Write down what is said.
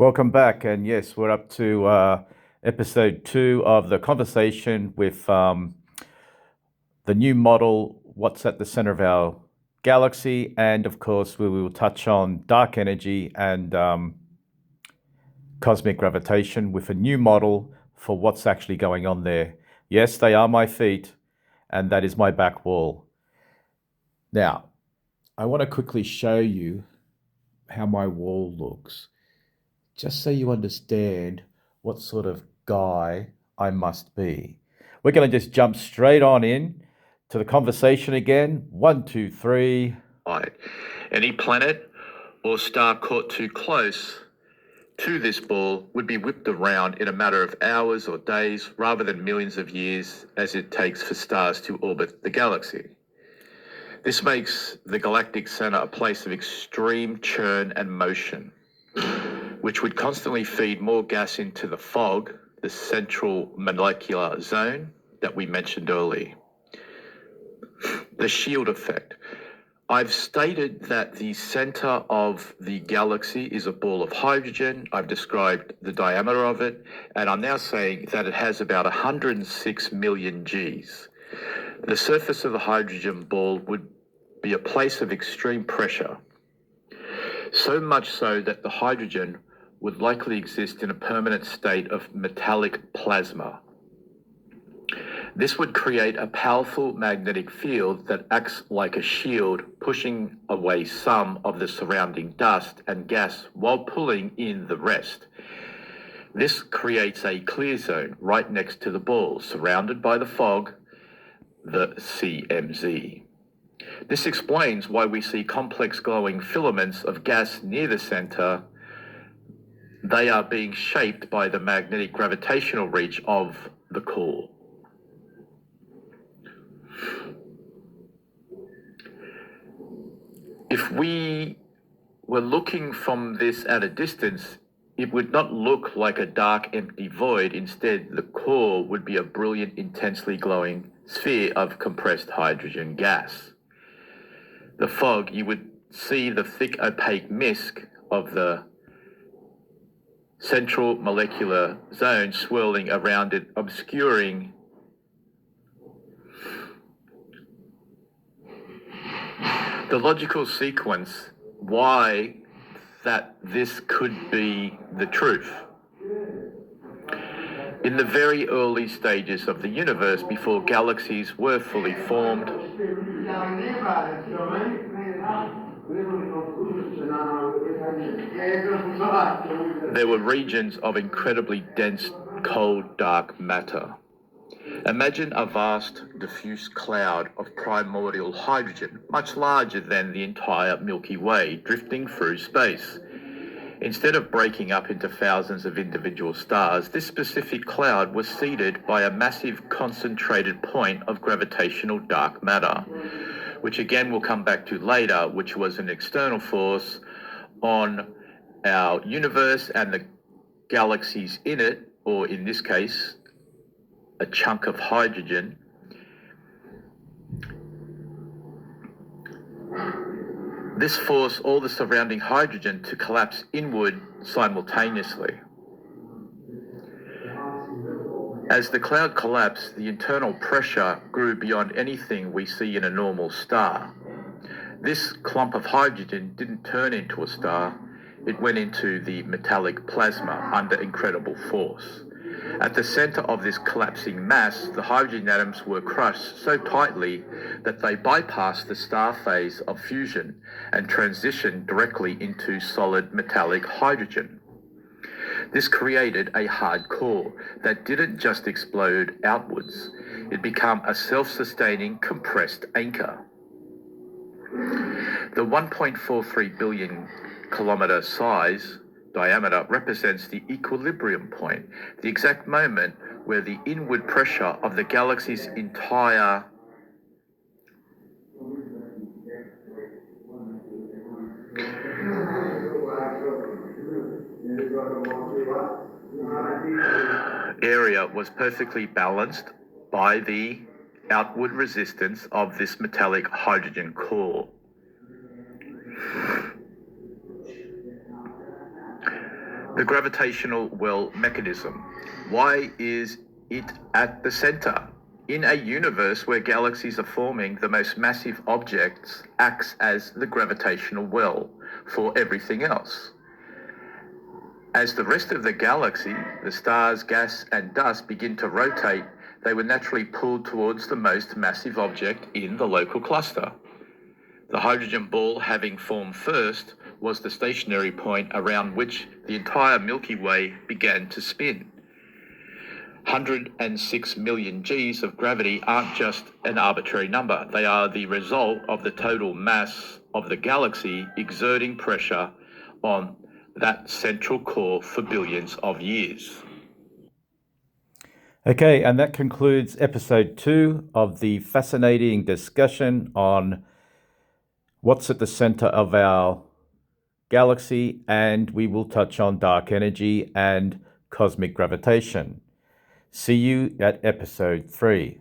Welcome back. And yes, we're up to episode 2 of the conversation with the new model, what's at the center of our galaxy. And of course, we will touch on dark energy and cosmic gravitation with a new model for what's actually going on there. Yes, they are my feet, and that is my back wall. Now, I want to quickly show you how my wall looks, just so you understand what sort of guy I must be. We're going to just jump straight on in to the conversation again. 1, 2, 3. Right. Any planet or star caught too close to this ball would be whipped around in a matter of hours or days rather than millions of years as it takes for stars to orbit the galaxy. This makes the galactic center a place of extreme churn and motion, which would constantly feed more gas into the fog, the central molecular zone that we mentioned earlier. The shield effect. I've stated that the center of the galaxy is a ball of hydrogen. I've described the diameter of it, and I'm now saying that it has about 106 million Gs. The surface of the hydrogen ball would be a place of extreme pressure, so much so that the hydrogen would likely exist in a permanent state of metallic plasma. This would create a powerful magnetic field that acts like a shield, pushing away some of the surrounding dust and gas while pulling in the rest. This creates a clear zone right next to the ball, surrounded by the fog, the CMZ. This explains why we see complex glowing filaments of gas near the center. They are being shaped by the magnetic gravitational reach of the core. If we were looking from this at a distance, it would not look like a dark, empty void. Instead, the core would be a brilliant, intensely glowing sphere of compressed hydrogen gas. The fog, you would see the thick, opaque mist of the central molecular zone swirling around it, obscuring the logical sequence why that this could be the truth. In the very early stages of the universe, before galaxies were fully formed, there were regions of incredibly dense, cold, dark matter. Imagine a vast, diffuse cloud of primordial hydrogen, much larger than the entire Milky Way, drifting through space. Instead of breaking up into thousands of individual stars, this specific cloud was seeded by a massive concentrated point of gravitational dark matter, which again we'll come back to later, which was an external force on our universe and the galaxies in it, or in this case, a chunk of hydrogen. This forced all the surrounding hydrogen to collapse inward simultaneously. As the cloud collapsed, the internal pressure grew beyond anything we see in a normal star. This clump of hydrogen didn't turn into a star, it went into the metallic plasma under incredible force. At the center of this collapsing mass, the hydrogen atoms were crushed so tightly that they bypassed the star phase of fusion and transitioned directly into solid metallic hydrogen. This created a hard core that didn't just explode outwards. It became a self-sustaining compressed anchor. The 1.43 billion kilometer size diameter represents the equilibrium point, the exact moment where the inward pressure of the galaxy's entire area was perfectly balanced by the outward resistance of this metallic hydrogen core. The gravitational well mechanism. Why is it at the center? In a universe where galaxies are forming, the most massive objects acts as the gravitational well for everything else. As the rest of the galaxy, the stars, gas, and dust begin to rotate, they were naturally pulled towards the most massive object in the local cluster. The hydrogen ball, having formed first, was the stationary point around which the entire Milky Way began to spin. 106 million Gs of gravity aren't just an arbitrary number. They are the result of the total mass of the galaxy exerting pressure on that central core for billions of years. Okay, and that concludes episode 2 of the fascinating discussion on what's at the center of our galaxy, and we will touch on dark energy and cosmic gravitation. See you at episode 3.